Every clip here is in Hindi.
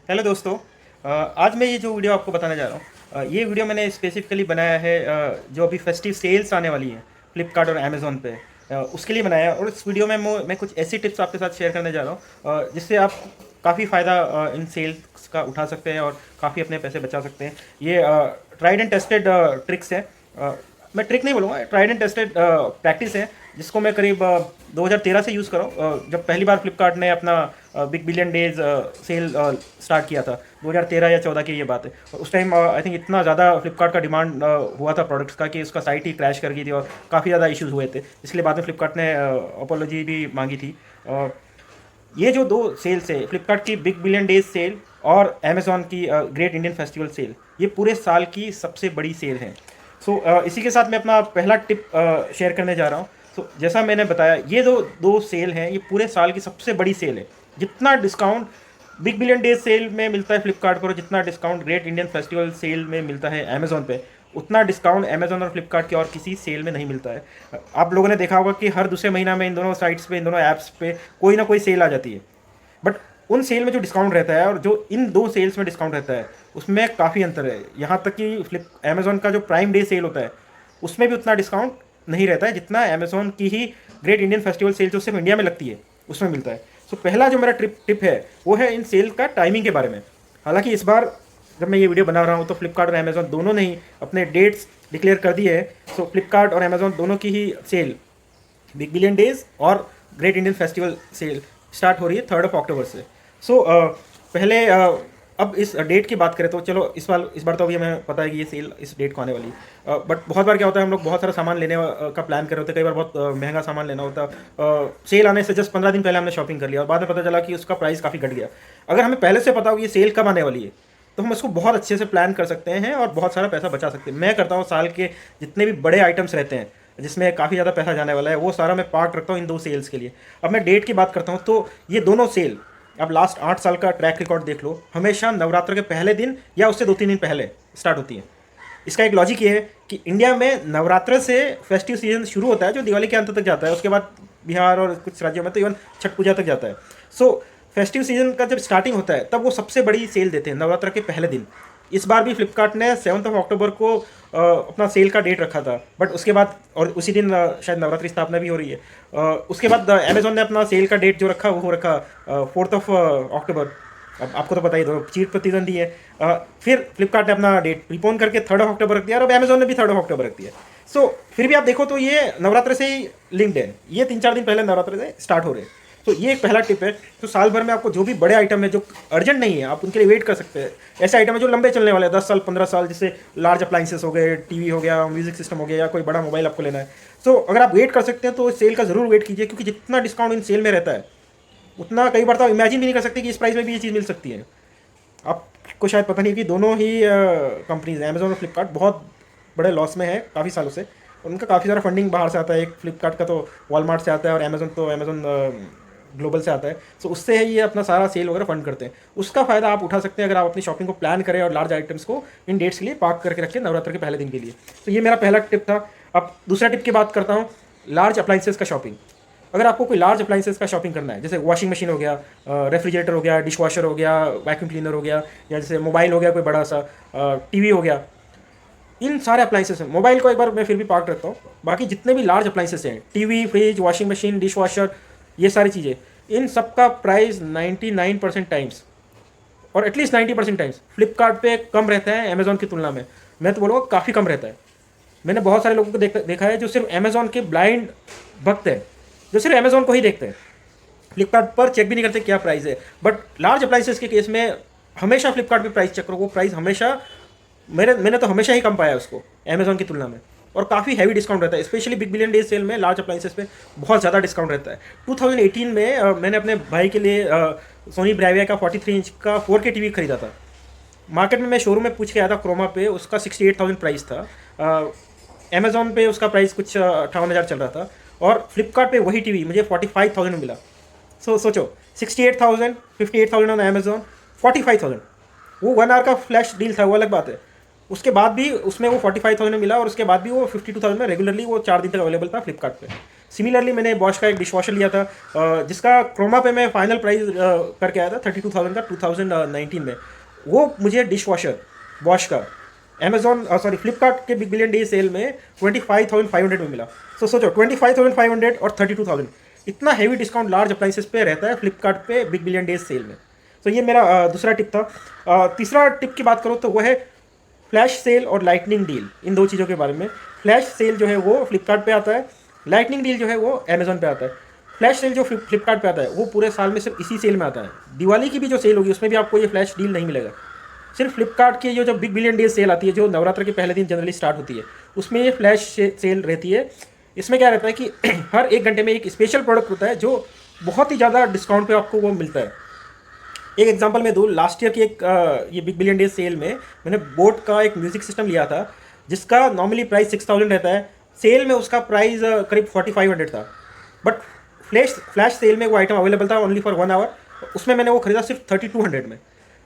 हेलो दोस्तों। आज मैं ये जो वीडियो आपको बताने जा रहा हूँ, ये वीडियो मैंने स्पेसिफिकली बनाया है जो अभी फेस्टिव सेल्स आने वाली हैं फ्लिपकार्ट और अमेज़ोन पे, उसके लिए बनाया है। और इस वीडियो में मैं कुछ ऐसी टिप्स आपके साथ शेयर करने जा रहा हूँ जिससे आप काफ़ी फ़ायदा इन सेल्स का उठा सकते हैं और काफ़ी अपने पैसे बचा सकते हैं। ये ट्राइड एंड टेस्टेड ट्रिक्स हैं। मैं ट्रिक नहीं बोलूँगा, ट्राइड एंड टेस्टेड प्रैक्टिस है जिसको मैं करीब 2013 से यूज़ कर रहा हूँ, जब पहली बार फ्लिपकार्ट ने अपना big billion days cell start किया था। 2013 या 14 की ये बात है। और उस टाइम आई थिंक इतना ज़्यादा फ्लिपकार्ट का डिमांड हुआ था प्रोडक्ट्स का कि उसका साइट ही क्रैश कर गई थी और काफ़ी ज़्यादा इश्यूज हुए थे। इसलिए बाद में फ्लिपकार्ट ने अपोलॉजी भी मांगी थी। ये जो दो सेल्स है, फ्लिपकार्ट की बिग बिलियन डेज सेल और अमेज़ॉन की ग्रेट इंडियन फेस्टिवल सेल, ये पूरे साल की सबसे बड़ी सेल है। सो इसी के साथ मैं अपना पहला टिप शेयर करने जा रहा हूँ। सो जैसा मैंने बताया, ये दो दो सेल हैं, ये पूरे साल की सबसे बड़ी सेल है। जितना discount big billion days sale में मिलता है फ्लिपकार्ट पर और जितना discount great Indian festival sale में मिलता है अमेज़ॉन पे, उतना डिस्काउंट अमेज़ॉन और फ्लिपकार्ट के और किसी सेल में नहीं मिलता है। आप लोगों ने देखा होगा कि हर दूसरे महीना में इन दोनों साइट्स पे, इन दोनों ऐप्स पे कोई ना कोई सेल आ जाती है। बट उन सेल में जो डिस्काउंट रहता है और जो इन दो सेल्स में डिस्काउंट रहता है, उसमें काफ़ी अंतर है। यहाँ तक कि अमेज़ॉन का जो प्राइम डे सेल होता है, उसमें भी उतना डिस्काउंट नहीं रहता है जितना अमेज़ॉन की ही ग्रेट इंडियन फेस्टिवल सेल जो सिर्फ इंडिया में लगती है उसमें मिलता है। सो पहला जो मेरा टिप है वो है इन सेल का टाइमिंग के बारे में। हालांकि इस बार जब मैं ये वीडियो बना रहा हूँ तो फ्लिपकार्ट और अमेज़ॉन दोनों ने ही अपने डेट्स डिक्लेयर कर दिए हैं। सो फ्लिपकार्ट और अमेज़ॉन दोनों की ही सेल बिग बिलियन डेज और great Indian festival cell start हो रही है 3 अक्टूबर से। सो पहले अब इस डेट की बात करें तो चलो इस बार तो अभी हमें पता है कि ये सेल इस डेट को आने वाली है। बट बहुत बार क्या होता है, हम लोग बहुत सारा सामान लेने का प्लान कर रहे होते हैं, कई बार बहुत महंगा सामान लेना होता है। सेल आने से जस्ट 15 दिन पहले हमने शॉपिंग कर लिया और बाद में पता चला कि उसका प्राइस काफ़ी घट गया। अगर हमें पहले से पता हो कि ये सेल कब आने वाली है तो हम इसको बहुत अच्छे से प्लान कर सकते हैं और बहुत सारा पैसा बचा सकते हैं। मैं करता हूँ, साल के जितने भी बड़े आइटम्स रहते हैं जिसमें काफ़ी ज़्यादा पैसा जाने वाला है, वो सारा मैं पार्क रखता हूँ इन दो सेल्स के लिए। अब मैं डेट की बात करता हूँ तो ये दोनों सेल, अब लास्ट 8 साल का ट्रैक रिकॉर्ड देख लो, हमेशा नवरात्र के पहले दिन या उससे 2-3 दिन पहले स्टार्ट होती है। इसका एक लॉजिक ये है कि इंडिया में नवरात्र से फेस्टिव सीजन शुरू होता है जो दिवाली के अंत तक जाता है। उसके बाद बिहार और कुछ राज्यों में तो इवन छठ पूजा तक जाता है। सो फेस्टिव सीजन का जब स्टार्टिंग होता है तब वो सबसे बड़ी सेल देते हैं नवरात्र के पहले दिन। इस बार भी फ्लिपकार्ट ने 7 अक्टूबर को अपना सेल का डेट रखा था, बट उसके बाद और उसी दिन शायद नवरात्रि स्थापना भी हो रही है। उसके बाद अमेजोन ने अपना सेल का डेट जो रखा वो रखा 4 अक्टूबर। अब आपको तो पता ही, दो चीट प्रतिद्वंदी है। फिर फ्लिपकार्ट ने अपना डेट प्रीपोन करके 3 अक्टूबर रख दिया और अब अमेजोन ने भी 3 अक्टूबर रख दिया। सो फिर भी आप देखो तो ये नवरात्र से ही लिंक्ड है, ये 3-4 दिन पहले नवरात्र से स्टार्ट हो रहे हैं। तो ये एक पहला टिप है। तो साल भर में आपको जो भी बड़े आइटम है जो अर्जेंट नहीं है, आप उनके लिए वेट कर सकते हैं। ऐसे आइटम है जो लंबे चलने वाले हैं, 10 साल 15 साल, जैसे लार्ज अप्लाइंसेस हो गए, टीवी हो गया, म्यूजिक सिस्टम हो गया, या कोई बड़ा मोबाइल आपको लेना है। सो अगर आप वेट कर सकते हैं तो इस सेल का ज़रूर वेट कीजिए, क्योंकि जितना डिस्काउंट इन सेल में रहता है उतना कई बार तो आप इमेजिन भी नहीं कर सकते कि इस प्राइस में भी ये चीज़ मिल सकती है। आपको शायद पता नहीं है कि दोनों ही कंपनीज अमेजोन और फ्लिपकार्ट बहुत बड़े लॉस में है काफ़ी सालों से। उनका काफ़ी सारा फंडिंग बाहर से आता है। एक फ्लिपकार्ट का तो वॉलमार्ट से आता है और अमेजोन तो अमेजोन ग्लोबल से आता है। सो उससे ये अपना सारा सेल वगैरह फंड करते हैं। उसका फ़ायदा आप उठा सकते हैं अगर आप अपनी शॉपिंग को प्लान करें और लार्ज आइटम्स को इन डेट्स के लिए पार्क करके रखें नवरात्र के पहले दिन के लिए। तो ये मेरा पहला टिप था। अब दूसरा टिप की बात करता हूँ, लार्ज अप्लाइंसेस का शॉपिंग। अगर आपको कोई लार्ज अप्लाइंसेस का शॉपिंग करना है, जैसे वॉशिंग मशीन हो गया, रेफ्रिजरेटर हो गया, डिश वॉशर हो गया, वैक्यूम क्लीनर हो गया, या जैसे मोबाइल हो गया कोई बड़ा सा, टीवी हो गया, इन सारे अप्लाइंसेस हैं। मोबाइल को एक बार मैं फिर भी पार्क रखता हूँ, बाकी जितने भी लार्ज अप्लाइंसेस हैं, TV, fridge, washing machine, dish washer, ये सारी चीज़ें, इन सब का प्राइस 99% टाइम्स और एटलीस्ट 90% टाइम्स फ्लिपकार्ट पे कम रहता है अमेजोन की तुलना में। मैं तो बोलूँगा काफ़ी कम रहता है। मैंने बहुत सारे लोगों को देखा है जो सिर्फ अमेजोन के ब्लाइंड भक्त हैं, जो सिर्फ अमेजोन को ही देखते हैं, फ्लिपकार्ट पर चेक भी नहीं करते क्या प्राइस है। बट लार्ज अप्लाइंसेस के केस में हमेशा फ्लिपकार्ट पे प्राइस चेक करो, वो प्राइस हमेशा मैंने तो हमेशा ही कम पाया उसको अमेजोन की तुलना में। और काफ़ी हैवी डिस्काउंट रहता है, specially big billion days sale में लार्ज अप्लाइंसेस पे बहुत ज़्यादा डिस्काउंट रहता है। 2018 में मैंने अपने भाई के लिए सोनी ब्राविया का 43 इंच का 4K टीवी खरीदा था। मार्केट में मैं शोरूम में पूछ के आया था क्रोमा पे, उसका 68,000 प्राइस था। अमेजोन पे उसका प्राइस कुछ 58,000 चल रहा था और फ्लिपकार्ट पे वही टीवी मुझे 45,000 में मिला। सोचो, 68,000, 58,000 ऑन अमेजोन, 45,000। वो 1 आवर का फ्लैश डील था, वो अलग बात है। उसके बाद भी उसमें वो 45,000 में मिला और उसके बाद भी वो 52,000 में रेगुलरली वो 4 दिन तक अवेलेबल था फ्लिपकार्ट पे। सिमिलरली मैंने बॉश का एक डिश वॉशर लिया था जिसका क्रोमा पे मैं फाइनल प्राइस करके आया था 32,000 का 2019 में। वो मुझे डिश वॉशर बॉश का फ्लिपकार्ट के बिग बिलियन डे सेल में 25,500 में मिला। सो सोचो 25,500 और 32,000, इतना हैवी डिस्काउंट लार्ज अप्लाइंसेस पे रहता है फ्लिपकार्ट पे बिग बिलियन डे सेल में। तो ये मेरा दूसरा टिप था। तीसरा टिप की बात करो तो वो है फ्लैश सेल और लाइटनिंग डील। इन दो चीज़ों के बारे में, फ्लैश सेल जो है वो फ्लिपकार्ट पे आता है, लाइटनिंग डील जो है वो अमेजोन पे आता है। फ्लैश सेल जो फ्लिपकार्ट पे आता है वो पूरे साल में सिर्फ इसी सेल में आता है। दिवाली की भी जो सेल होगी उसमें भी आपको ये फ्लैश डील नहीं मिलेगा। सिर्फ फ्लिपकार्ट की जो बिग बिलियन डे सेल आती है जो नवरात्र के पहले दिन जनरली स्टार्ट होती है उसमें ये फ्लैश सेल रहती है। इसमें क्या रहता है कि हर 1 घंटे में एक स्पेशल प्रोडक्ट होता है जो बहुत ही ज़्यादा डिस्काउंट पे आपको वो मिलता है। एक एग्जांपल मैं दूँ, लास्ट ईयर की एक ये बिग बिलियन डे सेल में मैंने बोट का एक म्यूज़िक सिस्टम लिया था जिसका नॉर्मली प्राइस 6,000 रहता है। सेल में उसका प्राइस करीब 4,500 था, बट फ्लैश सेल में वो आइटम अवेलेबल था ओनली फॉर 1 आवर। उसमें मैंने वो खरीदा सिर्फ 3,200 में।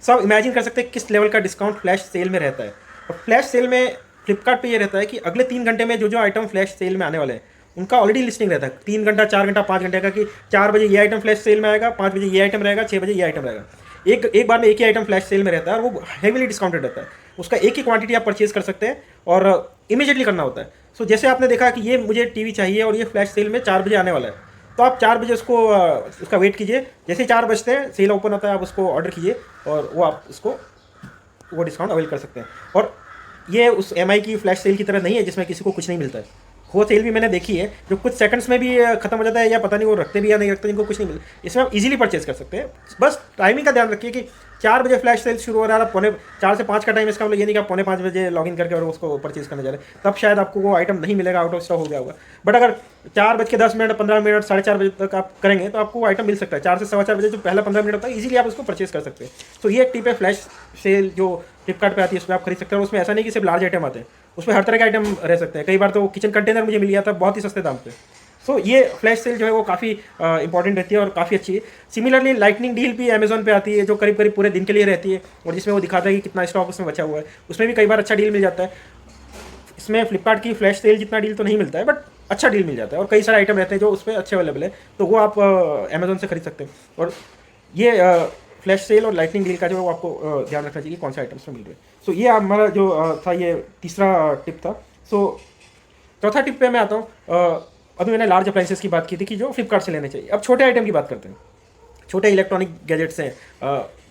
सब इमेजिन कर सकते हैं किस लेवल का डिस्काउंट फ्लैश सेल में रहता है। और फ्लैश सेल में फ्लिपकार्ट पे ये रहता है कि अगले 3 घंटे में जो आइटम फ्लैश सेल में आने वाले हैं उनका ऑलरेडी लिस्टिंग रहता है 3 घंटा 4 घंटा 5 घंटे का, कि 4 बजे ये आइटम फ्लैश सेल में आएगा, 5 बजे ये आइटम रहेगा, 6 बजे ये आइटम रहेगा। एक बार में एक ही आइटम फ्लैश सेल में रहता है और वो हेवीली डिस्काउंटेड रहता है। उसका एक ही क्वांटिटी आप परचेज कर सकते हैं और इमीडिएटली करना होता है। सो जैसे आपने देखा कि ये मुझे टीवी चाहिए और ये फ्लैश सेल में 4 बजे आने वाला है, तो आप 4 बजे उसका वेट कीजिए। जैसे ही 4 बजते हैं सेल ओपन होता है, आप उसको ऑर्डर कीजिए और वो आप वो डिस्काउंट अवेल कर सकते हैं। और ये उस एमआई की फ्लैश सेल की तरह नहीं है जिसमें किसी को कुछ नहीं मिलता है। वो सेल भी मैंने देखी है जो कुछ सेकंड्स में भी खत्म हो जाता है, या पता नहीं वो रखते भी या नहीं रखते, जिनको कुछ नहीं मिलता। इसमें आप इजीली परचेज कर सकते हैं। बस टाइमिंग का ध्यान रखिए कि 4 बजे फ्लैश सेल शुरू हो रहा है, आप 4 से 5 का टाइम, इसका मतलब ये नहीं कि आप 4:45 बजे लॉगिन करके और उसको परचेज करने जा रहे हैं, तब शायद आपको वो आइटम नहीं मिलेगा, आउट ऑफ स्टॉक हो गया होगा। बट अगर 4:10 15 मिनट 4:30 बजे तक आप करेंगे तो आपको वो आइटम मिल सकता है। 4 से 4:15 बजे जो पहला 15 मिनट होता है इजीली आप उसको परचेज कर सकते हैं। तो ये एक टिप है फ्लैश सेल जो फ्लिपकार्ट पे आती है, उसमें आप खरीद सकते हैं। और उसमें ऐसा नहीं कि सिर्फ लार्ज आइटम आते हैं, उसमें हर तरह के आइटम रह सकते हैं। कई बार तो किचन कंटेनर मुझे मिल गया था बहुत ही सस्ते दाम पे। सो ये फ्लैश सेल जो है वो काफ़ी इंपॉर्टेंट रहती है और काफ़ी अच्छी है। सिमिलरली लाइटनिंग डील भी अमेजोन पे आती है जो करीब करीब पूरे दिन के लिए रहती है और जिसमें वो दिखाता है कि कितना स्टॉक उसमें बचा हुआ है। उसमें भी कई बार अच्छा डील मिल जाता है। इसमें फ्लिपकार्ट की फ्लैश सेल जितना डील तो नहीं मिलता है, बट अच्छा डील मिल जाता है और कई सारे आइटम रहते हैं जो उस पर अच्छे अवेलेबल है, तो वो आप अमेजोन से खरीद सकते हैं। और ये फ्लैश सेल और लाइटनिंग डील का जो आपको ध्यान रखना चाहिए कौन से आइटम्स में मिल रहे हैं। सो ये हमारा जो था ये तीसरा टिप था। सो चौथा टिप पे मैं आता हूँ। अभी मैंने लार्ज अप्लाइंसेस की बात की थी कि जो फ्लिपकार्ट से लेने चाहिए। अब छोटे आइटम की बात करते हैं। छोटे इलेक्ट्रॉनिक गैजेट्स हैं,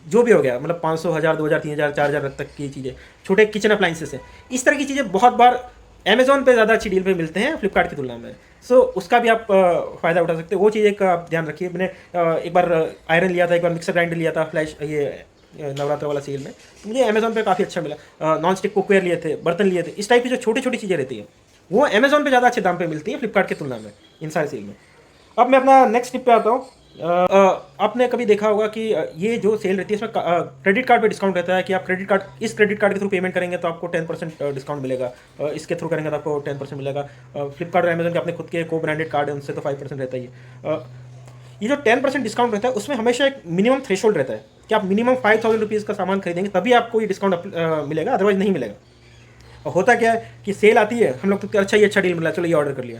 जो भी हो गया, मतलब 500, 1000, 2000, 3000, 4000 तक की चीज़ें, छोटे किचन अप्लाइंसेस हैं, इस तरह की चीज़ें बहुत बार अमेजोन पे ज़्यादा अच्छी डील पे मिलते हैं फ्लिपकार्ट की तुलना में। सो उसका भी आप फ़ायदा उठा सकते हैं। वो चीज़ एक आप ध्यान रखिए। मैंने एक बार आयरन लिया था, एक बार मिक्सर ग्राइंडर लिया था फ्लैश ये नवरात्र वाला सेल में, तो मुझे अमेजोन पे काफ़ी अच्छा मिला। नॉन स्टिक कुकवेयर लिए थे, बर्तन लिए थे। इस टाइप की जो छोटी छोटी चीज़ें रहती हैं वो अमेजोन पे ज़्यादा अच्छे दाम पे मिलती हैं फ्लिपकार्ट की तुलना में इन सारे सेल में। अब मैं अपना नेक्स्ट टिप पे आता हूँ। आपने कभी देखा होगा कि ये जो सेल रहती है इसमें क्रेडिट कार्ड पे डिस्काउंट रहता है कि आप इस क्रेडिट कार्ड के थ्रू पेमेंट करेंगे तो आपको 10% डिस्काउंट मिलेगा, इसके थ्रू करेंगे तो आपको 10% मिलेगा। फ्लिपकार्ट और अमेजन के अपने खुद के को ब्रांडेड कार्ड है, उनसे तो 5% रहता ही है। ये जो 10% डिस्काउंट रहता है उसमें हमेशा एक मिनिमम थ्रेशोल्ड रहता है कि आप मिनिमम 5,000 रुपीज़ का सामान खरीदेंगे तभी आपको ये डिस्काउंट मिलेगा, अदरवाइज नहीं मिलेगा। और होता क्या है कि सेल आती है, हम लोग तो अच्छा ये अच्छा डील मिला, चलो ये ऑर्डर कर लिया,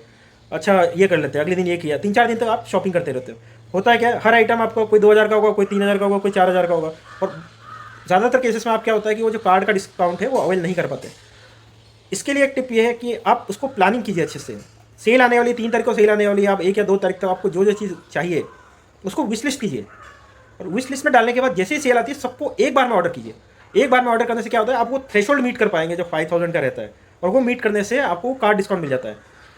अच्छा ये कर लेते हैं, अगले दिन ये किया, 3-4 दिन तक आप शॉपिंग करते रहते हो। होता है क्या, हर आइटम आपको कोई 2000 का होगा, कोई 3000 का होगा, कोई 4000 का होगा। और ज़्यादातर केसेस में आप क्या होता है कि वो जो कार्ड का डिस्काउंट है वो अवेल नहीं कर पाते। इसके लिए एक टिप ये है कि आप उसको प्लानिंग कीजिए अच्छे से। सेल आने वाली 3 तारीख को सेल आने वाली है, आप 1 या 2 तारीख तक आपको जो जो चीज़ चाहिए उसको विश लिस्ट कीजिए। और विश लिस्ट में डालने के बाद जैसे ही सेल आती है सबको एक बार में ऑर्डर कीजिए। एक बार में ऑर्डर करने से क्या होता है, आप वो थ्रेशोल्ड मीट कर पाएंगे जो 5000 का रहता है, और वो मीट करने से आपको कार्ड डिस्काउंट मिल जाता है।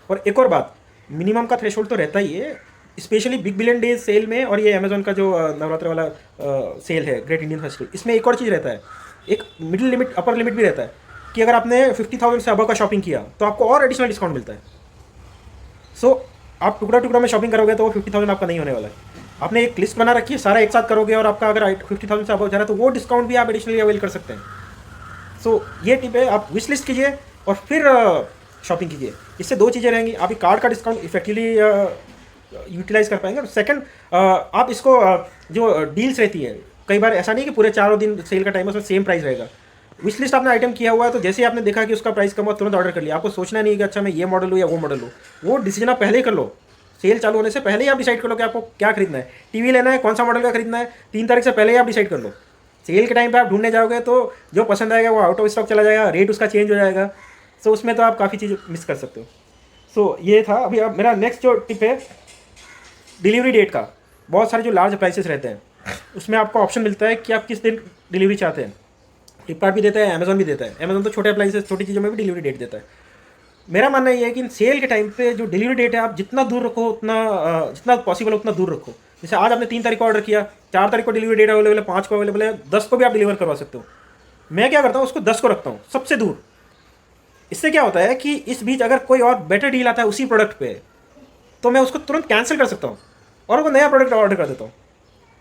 और एक और बात, मिनिमम का थ्रेशोल्ड तो रहता ही है, specially big billion days sale में और ये अमेजोन का जो नवरात्र वाला सेल है ग्रेट इंडियन फेस्टिवल, इसमें एक और चीज़ रहता है, एक मिडिल लिमिट अपर लिमिट भी रहता है कि अगर आपने 50,000 से अबव का शॉपिंग किया तो आपको और एडिशनल डिस्काउंट मिलता है। सो आप टुकड़ा टुकड़ा में शॉपिंग करोगे तो वो 50,000 आपका नहीं होने वाला है। आपने एक लिस्ट बना रखी है, सारा एक साथ करोगे और आपका अगर 50,000 से अबव जा रहा है तो वो डिस्काउंट भी आप एडिशनली अवेल कर सकते हैं। सो ये टिप है, आप विश लिस्ट कीजिए और फिर शॉपिंग कीजिए। इससे 2 चीज़ें रहेंगी, आप कार्ड का डिस्काउंट इफेक्टिवली यूटिलाइज कर पाएंगे। और सेकंड, आप इसको जो डील्स रहती है, कई बार ऐसा नहीं कि पूरे 4 दिन सेल का टाइम है उसमें सेम प्राइस रहेगा। विश लिस्ट आपने आइटम किया हुआ है तो जैसे ही आपने देखा कि उसका प्राइस कम हुआ तुरंत ऑर्डर कर लिया। आपको सोचना नहीं कि अच्छा मैं ये मॉडल लूँ या वो मॉडल लूँ, वो डिसीजन आप पहले ही कर लो सेल चालू होने से पहले ही आप डिसाइड कर लो कि आपको क्या खरीदना है। टीवी लेना है, कौन सा मॉडल का खरीदना है, 3 तारीख से पहले ही आप डिसाइड कर लो। सेल के टाइम पे आप ढूंढने जाओगे तो जो पसंद आएगा वो आउट ऑफ स्टॉक चला जाएगा, रेट उसका चेंज हो जाएगा। सो उसमें तो आप काफ़ी चीज़ मिस कर सकते हो। सो ये था। अभी अब मेरा नेक्स्ट जो टिप है डिलीवरी डेट का। बहुत सारे जो लार्ज प्राइसेस रहते हैं उसमें आपको ऑप्शन मिलता है कि आप किस दिन डिलीवरी चाहते हैं। फ्लिपकार्ट भी देता है, अमेजोन भी देता है। अमेजोन तो छोटे अप्लाइंसेस, छोटी चीज़ों में भी डिलीवरी डेट देता है। मेरा मानना ये है कि सेल के टाइम पे जो डिलीवरी डेट है आप जितना दूर रखो उतना जितना पॉसिबल उतना दूर रखो। जैसे आज आपने 3 तारीख को ऑर्डर किया, 4 तारीख को डिलीवरी डेट अवेलेबल है, 5 को अवेलेबल है, 10 को भी आप डिलीवर करवा सकते हो। मैं क्या करता हूँ, उसको 10 को रखता हूँ सबसे दूर। इससे क्या होता है कि इस बीच अगर कोई और बेटर डील आता है उसी प्रोडक्ट पे तो मैं उसको तुरंत कैंसिल कर सकता हूँ और वो नया प्रोडक्ट ऑर्डर कर देता हूँ।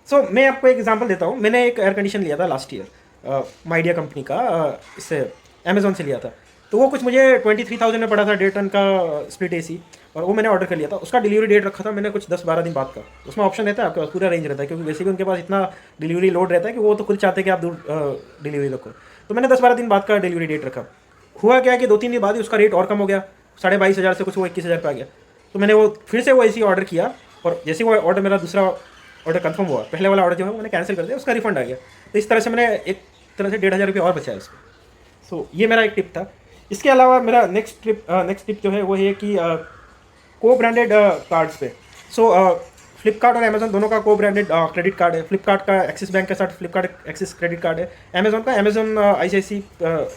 सो मैं आपको एक एग्जांपल देता हूँ। मैंने एक एयर कंडीशन लिया था लास्ट ईयर, माइडिया कंपनी का, इससे अमेजोन से लिया था। तो वो कुछ मुझे 23,000 में पड़ा था, 1.5 टन का स्प्लिट एसी, और वो मैंने ऑर्डर कर लिया था। उसका डिलीवरी डेट रखा था मैंने कुछ 10-12 दिन बाद का। उसमें ऑप्शन रहता है आपके पास, पूरा रेंज रहता है, क्योंकि बेसिकली उनके पास इतना डिलीवरी लोड रहता है कि वो तो खुद चाहते हैं कि आप दूर डिलीवरी रखो। तो मैंने 10-12 दिन बाद का डिलीवरी डेट रखा। हुआ क्या कि 2-3 दिन बाद ही उसका रेट और कम हो गया, 22,500 से कुछ वो 21,000 पे आ गया। तो मैंने वो फिर से वो एसी ऑर्डर किया, और जैसे वो ऑर्डर, मेरा दूसरा ऑर्डर कंफर्म हुआ, पहले वाला ऑर्डर जो है मैंने कैंसिल कर दिया, उसका रिफंड आ गया। तो इस तरह से मैंने एक तरह से 1,500 रुपये और बचाया उसको। सो ये मेरा एक टिप था। इसके अलावा मेरा नेक्स्ट टिप जो है वो है कि को ब्रांडेड कार्ड्स पे। सो फ्लिपकार्ट और अमेजोन दोनों का को ब्रांडेड क्रेडिट कार्ड है। फ्लिपकार्ट का एक्सिस बैंक के साथ फ्लिपकार्ट एक्सिस क्रेडिट कार्ड है, अमेजोन का अमेजोन ICICI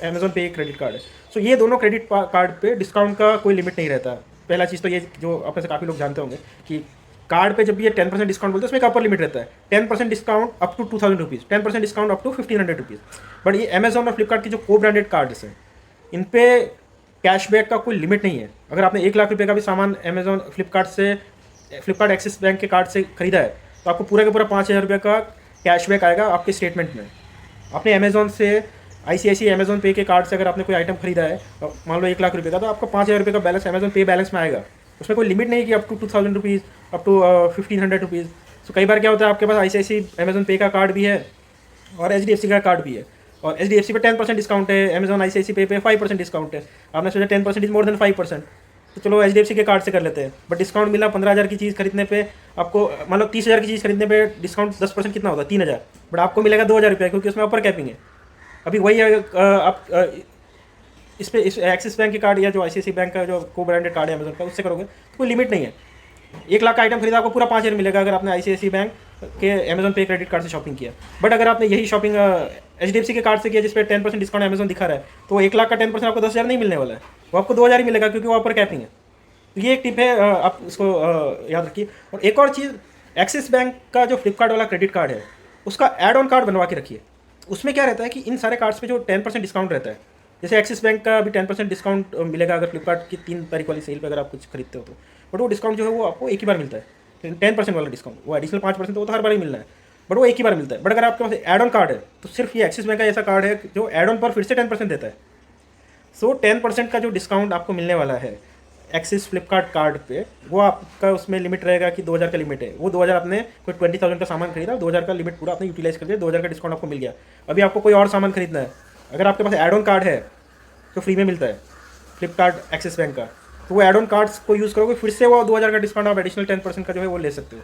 अमेजोन पे क्रेडिट कार्ड है। सो ये दोनों क्रेडिट कार्ड पे डिस्काउंट का कोई लिमिट नहीं रहता। पहला चीज़ तो ये, जो आप में से काफ़ी लोग जानते होंगे कि कार्ड पे जब ये 10% डिस्काउंट बोलते हैं उसमें एक अपर लिमिट रहता है, 10% discount up to 2,000 rupees, 10% discount up to 1,500 rupees. But ये अमेजोन और फ्लिपकार्ट की जो को ब्रांडेड कार्ड्स हैं इन पे कैशबैक का कोई लिमिट नहीं है। अगर आपने 1 लाख रुपये का भी सामान अमेजोन फ्लिपकार्ट एक्सिस बैंक के कार्ड से खरीदा है तो आपको पूरा का पूरा 5,000 रुपये का कैशबैक आएगा आपके स्टेटमेंट में। आपने अमेजोन से ICICI अमेजोन पे के कार्ड से अगर आपने कोई आइटम खरीदा है, मान लो 1 लाख रुपये का, तो आपको 5,000 रुपये का बैलेंस अमेजोन पे बैलेंस में आएगा। उसमें कोई लिमिट नहीं कि up to 2,000 rupees, up to 1,500 rupees. तो कई बार क्या होता है, आपके पास ICICI अमेजोन पे का कार्ड भी है और HDFC का कार्ड भी है, और HDFC पे 10% डिस्काउंट है, अमेजोन ICICI पे 5% डिस्काउंट है। आपने सोचा 10% इज मोर देन 5%, तो चलो HDFC के कार्ड से कर लेते हैं। बट डिस्काउंट मिला 15,000 की चीज़ खरीदने पे, आपको मान लो 30,000 की चीज़ खरीदने पे डिस्काउंट 10% कितना होता है, 3,000। बट आपको मिलेगा 2,000 रुपये, क्योंकि उसमें अपर कैपिंग है। अभी वही आप इस पे इस एक्सिस बैंक के कार्ड या जो ICICI बैंक का जो को ब्रांडेड कार्ड है अमेजोन का, उससे करोगे तो कोई लिमिट नहीं है। 1 लाख का आइटम खरीदा आपको पूरा 5,000 मिलेगा अगर आपने ICICI बैंक के अमेजोन पे क्रेडिट कार्ड से शॉपिंग किया। बट अगर आपने यही शॉपिंग HDFC के कार्ड से किया जिस पे 10% डिस्काउंट अमेजोन दिखा रहा है, तो 1 लाख का 10% आपको 10,000 नहीं मिलने वाला है, वो आपको 2,000 ही मिलेगा, क्योंकि वो ऊपर कैपिंग है। तो ये एक टिप है, आप इसको याद रखिए। और एक और चीज़, एक्सिस बैंक का जो फ्लिपकार्ट वाला क्रेडिट कार्ड है उसका एड ऑन कार्ड बनवा के रखिए। उसमें क्या रहता है कि इन सारे कार्ड्स पे जो 10% डिस्काउंट रहता है, जैसे एक्सिस बैंक का भी 10% डिस्काउंट मिलेगा अगर फ्लिपकार्ट की 3 तारीख वाली सेल पे अगर आप कुछ खरीदते हो तो। बट वो डिस्काउंट जो है वो आपको एक ही बार मिलता है, 10% वाला डिस्काउंट। वो एडिशनल 5% तो वो तो हर बार ही मिलना है, बट वो एक ही बार मिलता है। बट अगर आपके पास एड ऑन कार्ड है तो सिर्फ ये एक्सिस बैंक का ऐसा कार्ड है जो एड ऑन पर फिर से 10% देता है। सो 10% का जो डिस्काउंट आपको मिलने वाला है एक्सिस फ्लिपकार्ट कार्ड पे, वो आपका उसमें लिमिट रहेगा कि 2,000 का लिमिट है। वो 2,000 आपने कोई 20,000 का सामान खरीदा, 2,000 का लिमिट पूरा आपने यूटिलाइज कर दिया, 2,000 का डिस्काउंट आपको मिल गया। अभी आपको कोई और सामान खरीदना है, अगर आपके पास एड ऑन कार्ड है तो फ्री में मिलता है फ्लिपकार्ट एक्सिस बैंक का, तो वो एड ऑन कार्ड्स को यूज़ करोगे, फिर से वो 2,000 का डिस्काउंट आप एडिशनल 10% का जो है वो ले सकते हो।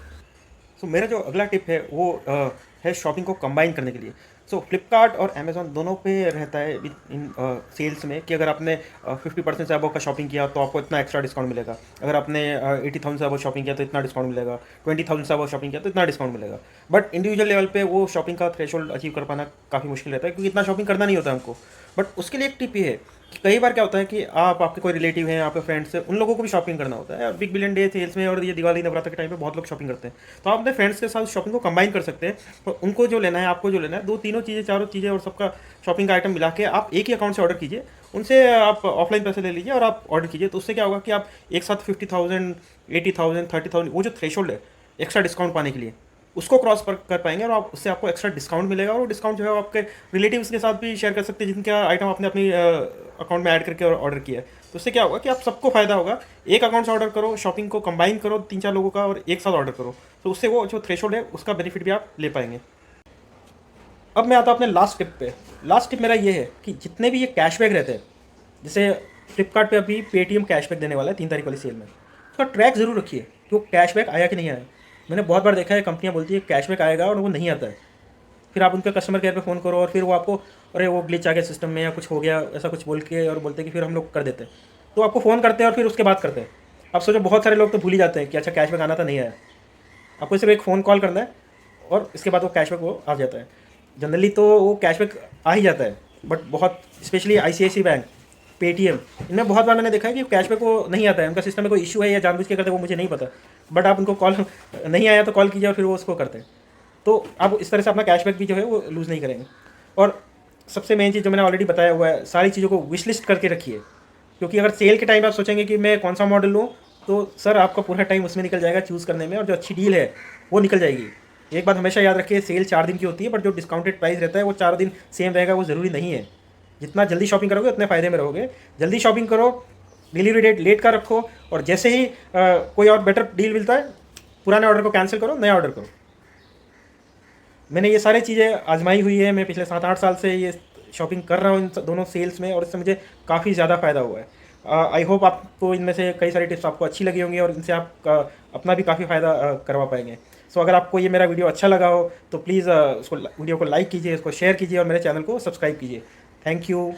सो मेरा जो अगला टिप है वो है शॉपिंग को कंबाइन करने के लिए। सो फ्लिपकार्ट और अमेजोन दोनों पे रहता है इन सेल्स में कि अगर आपने 50% से अबव का शॉपिंग किया तो आपको इतना एक्स्ट्रा डिस्काउंट मिलेगा, अगर आपने 80,000 से अबव शॉपिंग किया तो इतना डिस्काउंट मिलेगा, 20,000 से अबव शॉपिंग किया तो इतना डिस्काउंट मिलेगा। बट इंडिविजुअल लेवल पे वो शॉपिंग का थ्रेशोल्ड अचीव कर पाना काफ़ी मुश्किल रहता है, क्योंकि इतना शॉपिंग करना नहीं होता हमको। बट उसके लिए एक टिप ये है कि कई बार क्या होता है कि आपके कोई रिलेटिव हैं, आपके फ्रेंड्स हैं, उन लोगों को भी शॉपिंग करना होता है। बिग बिलियन डे सेल्स में और ये दिवाली नवरात्र के टाइम पे बहुत लोग शॉपिंग करते हैं, तो आप अपने फ्रेंड्स के साथ शॉपिंग को कंबाइन कर सकते हैं। तो उनको जो लेना है, आपको जो लेना है, 2-3 चीज़ें, 4 चीज़ें और सबका शॉपिंग का आइटम मिला के आप एक ही अकाउंट से ऑर्डर कीजिए, उनसे आप ऑफलाइन पैसे ले लीजिए और आप ऑर्डर कीजिए। तो उससे क्या होगा कि आप एक साथ 50,000, 80,000, 30,000 वो जो थ्रेशोल्ड है एक्स्ट्रा डिस्काउंट पाने के लिए, उसको क्रॉस कर पाएंगे और आप उससे आपको एक्स्ट्रा डिस्काउंट मिलेगा। और वो डिस्काउंट जो है आपके रिलेटिव्स के साथ भी शेयर कर सकते हैं जिनका आइटम आपने अपनी अकाउंट में ऐड करके ऑर्डर किया है। तो उससे क्या होगा कि आप सबको फायदा होगा। एक अकाउंट से ऑर्डर करो, शॉपिंग को कंबाइन करो 3-4 लोगों का और एक साथ ऑर्डर करो, तो उससे वो जो थ्रेशोल्ड है उसका बेनिफिट भी आप ले पाएंगे। अब मैं आता हूँ अपने लास्ट टिप पे। लास्ट टिप मेरा ये है कि जितने भी ये कैशबैक रहते हैं, जैसे फ्लिपकार्ट पे अभी पेटीएम कैशबैक देने वाला है 3 तारीख वाली सेल में, उसका ट्रैक ज़रूर रखिए। कि वो कैशबैक आया कि नहीं आया। मैंने बहुत बार देखा है कंपनियाँ बोलती है कैशबैक आएगा और वो नहीं आता है। फिर आप उनके कस्टमर केयर पे फ़ोन करो और फिर वो आपको अरे वो ग्लिच आ गया सिस्टम में या कुछ हो गया ऐसा कुछ बोल के और बोलते हैं कि फिर हम लोग कर देते हैं। तो आपको फ़ोन करते हैं और फिर उसके बाद करते हैं। आप सोचो बहुत सारे लोग तो भूल ही जाते हैं कि अच्छा कैशबैक आना था नहीं आया। आपको सिर्फ एक फ़ोन कॉल करना है और इसके बाद वो कैशबैक वो आ जाता है। जनरली तो वो कैशबैक आ ही जाता है, बट बहुत स्पेशली ICICI बैंक, पेटीएम, इनमें बहुत बार मैंने देखा है कि कैशबैक वो नहीं आता है। उनका सिस्टम में कोई इशू है या जानबूझ के करते हैं वो मुझे नहीं पता, बट आप उनको कॉल नहीं आया तो कॉल कीजिए और फिर वो उसको करते हैं। तो आप इस तरह से अपना कैशबैक भी जो है वो लूज़ नहीं करेंगे। और सबसे मेन चीज़ जो मैंने ऑलरेडी बताया हुआ है, सारी चीज़ों को विश लिस्ट करके रखिए, क्योंकि अगर सेल के टाइम आप सोचेंगे कि मैं कौन सा मॉडल लूँ तो सर आपका पूरा टाइम उसमें निकल जाएगा चूज़ करने में, और जो अच्छी डील है वो निकल जाएगी। एक बात हमेशा याद रखिए, सेल 4 दिन की होती है, बट जो डिस्काउंटेड प्राइस रहता है वो 4 दिन सेम रहेगा, वो ज़रूरी नहीं है। जितना जल्दी शॉपिंग करोगे उतने फ़ायदे में रहोगे। जल्दी शॉपिंग करो, डिलीवरी डेट लेट का रखो, और जैसे ही कोई और बेटर डील मिलता है पुराने ऑर्डर को कैंसिल करो, नया ऑर्डर करो। मैंने ये सारी चीज़ें आजमाई हुई है। मैं पिछले 7-8 साल से ये शॉपिंग कर रहा हूँ इन दोनों सेल्स में, और इससे मुझे काफ़ी ज़्यादा फ़ायदा हुआ है। आई होप आपको इनमें से कई सारी टिप्स आपको अच्छी लगी होंगी और इनसे आप अपना भी काफ़ी फ़ायदा करवा पाएंगे। सो अगर आपको ये मेरा वीडियो अच्छा लगा हो तो प्लीज़ उसको वीडियो को लाइक कीजिए, इसको शेयर कीजिए और मेरे चैनल को सब्सक्राइब कीजिए। Thank you.